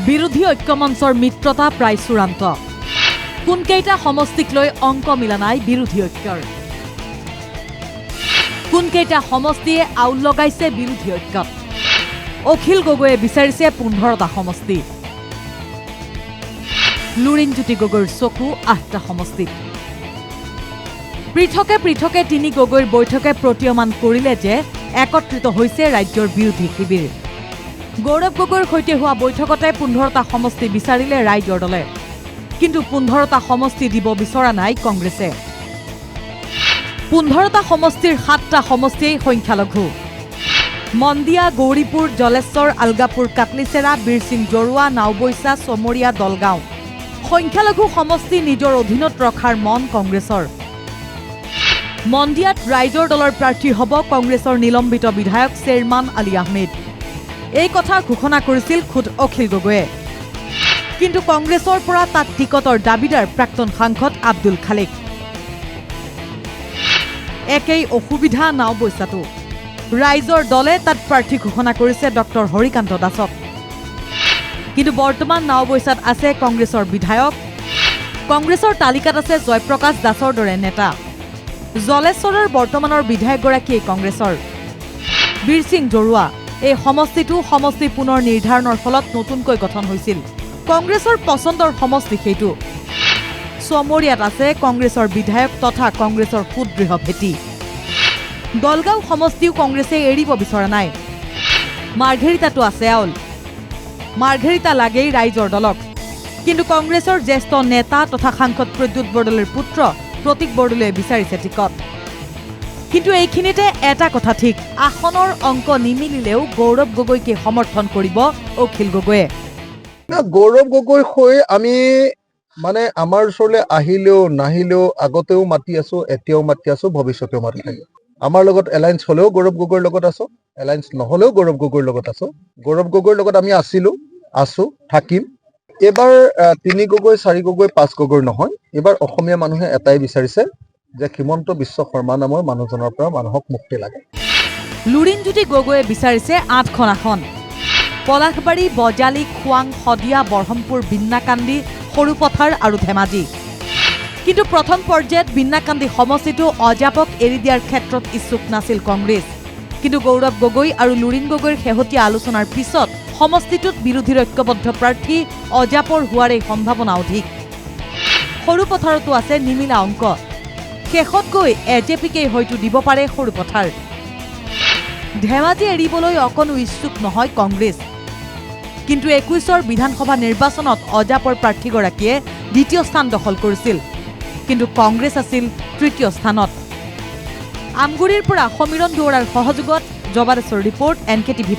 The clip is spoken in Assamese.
বিৰোধী ঐক্যমঞ্চৰ মিত্ৰতা প্ৰায় চূড়ান্ত কোনকেইটা সমষ্টিক লৈ অংক মিলা নাই বিৰোধী ঐক্যৰ কোনকেইটা সমষ্টিয়ে আউল লগাইছে বিৰোধী ঐক্যত অখিল গগৈয়ে বিচাৰিছে 15টা সমষ্টি লুৰিণজ্যোতি গগৈৰ চকু 8টা সমষ্টিত পৃথকে পৃথকে তিনি গগৈৰ বৈঠকে প্ৰতীয়মান কৰিলে যে একত্ৰিত হৈছে ৰাজ্যৰ বিৰোধী শিবিৰ গৌৰৱ গগৈৰ সৈতে হোৱা বৈঠকতে 15টা সমষ্টি বিচাৰিলে ৰাইজৰ দলে কিন্তু 15টা সমষ্টি দিব বিচৰা নাই কংগ্ৰেছে 15টা সমষ্টিৰ 7টা সমষ্টিয়েই সংখ্যালঘু মন্দিয়া গৌৰীপুৰ জলেশ্বৰ আলগাপুৰ কাটলিচেৰা বীৰসিং জৰুৱা নাওবৈচা চমৰীয়া দলগাঁও সংখ্যালঘু সমষ্টি নিজৰ অধীনত ৰখাৰ মন কংগ্ৰেছৰ মন্দিয়াত ৰাইজৰ দলৰ প্ৰাৰ্থী হ'ব কংগ্ৰেছৰ নিলম্বিত বিধায়ক চেয়াৰমান আলী আহমেদ এই কথা ঘোষণা কৰিছিল খুদ অখিল গগৈয়ে কিন্তু কংগ্ৰেছৰ পৰা তাত টিকটৰ দাবীদাৰ প্ৰাক্তন সাংসদ আব্দুল খালেক একেই অসুবিধা নাওবৈচাতো ৰাইজৰ দলে তাত প্ৰাৰ্থী ঘোষণা কৰিছে ডক্টৰ হৰিকান্ত দাসক কিন্তু বৰ্তমান নাওবৈচাত আছে কংগ্ৰেছৰ বিধায়ক কংগ্ৰেছৰ তালিকাত আছে জয়প্ৰকাশ দাসৰ দৰে নেতা জলেশ্বৰৰ বৰ্তমানৰ বিধায়কগৰাকীয়ে কংগ্ৰেছৰ বীৰসিং জৰুৱা এই সমষ্টি পুনৰ নিৰ্ধাৰণৰ ফলত নতুনকৈ গঠন হৈছিল কংগ্ৰেছৰ পছন্দৰ সমষ্টি সেইটো চমৰীয়াত আছে কংগ্ৰেছৰ বিধায়ক তথা কংগ্ৰেছৰ সুদৃঢ় ভেটি দলগাঁও সমষ্টিও কংগ্ৰেছে এৰিব বিচৰা নাই মাৰ্ঘেৰিটাতো আছে আউল মাৰ্ঘেৰিটা লাগেই ৰাইজৰ দলক কিন্তু কংগ্ৰেছৰ জ্যেষ্ঠ নেতা তথা সাংসদ প্ৰদ্যুৎ বৰদলৈৰ পুত্ৰ প্ৰতীক বৰদলৈয়ে বিচাৰিছে টিকট কিন্তু এইখিনিতে এটা কথা ঠিক আসনৰ অংক নিমিলিলেও গৌৰৱ গগৈকে সমৰ্থন কৰিব অখিল গগৈয়ে গৌৰৱ গগৈ হৈ আমি মানে আমাৰ ওচৰলৈ আহিলেও নাহিলেও আগতেও মাতি আছো এতিয়াও মাতি আছো ভৱিষ্যতেও মাতি থাকিম আমাৰ লগত এলায়েন্স হলেও গৌৰৱ গগৈৰ লগত আছো এলায়েন্স নহলেও গৌৰৱ গগৈৰ লগত আছো গৌৰৱ গগৈৰ লগত আমি আছো থাকিম এবাৰ 3 গগৈ 4 গগৈ 5 গগৈ নহয় এবাৰ অসমীয়া মানুহে এটাই বিচাৰিছে যে হিমন্ত বিশ্ব শৰ্মা নামৰ মানুহজনৰ পৰা মানুহক মুক্তি লাগে লুৰিণজ্যোতি গগৈয়ে বিচাৰিছে 8খন আসন পলাশবাৰী বজালি খুৱাং শদিয়া বৰহমপুৰ বিন্নাকান্দি সৰুপথাৰ আৰু ধেমাজি কিন্তু প্ৰথম পৰ্যায়ত বিন্নাকান্দি সমষ্টিটো অজাপক এৰি দিয়াৰ ক্ষেত্ৰত ইচ্ছুক নাছিল কংগ্ৰেছ কিন্তু গৌৰৱ গগৈ আৰু লুৰিণ গগৈৰ শেহতীয়া আলোচনাৰ পিছত সমষ্টিটোত বিৰোধীৰ ঐক্যবদ্ধ প্ৰাৰ্থী অজাপৰ হোৱাৰ সম্ভাৱনা অধিক সৰুপথাৰতো আছে নিমিলা অংক শেষত গৈ এজেপিকেই হয়তো দিব পাৰে সৰুপথাৰ ধেমাজি এৰিবলৈ অকণো ইচ্ছুক নহয় কংগ্ৰেছ কিন্তু 21ৰ বিধানসভা নিৰ্বাচনত অজাপৰ প্ৰাৰ্থীগৰাকীয়ে দ্বিতীয় স্থান দখল কৰিছিল কিন্তু কংগ্ৰেছ আছিল তৃতীয় স্থানত আমগুৰিৰ পৰা সমীৰণ দুৱৰাৰ সহযোগত জবাদেশৰ ৰিপৰ্ট NKTV+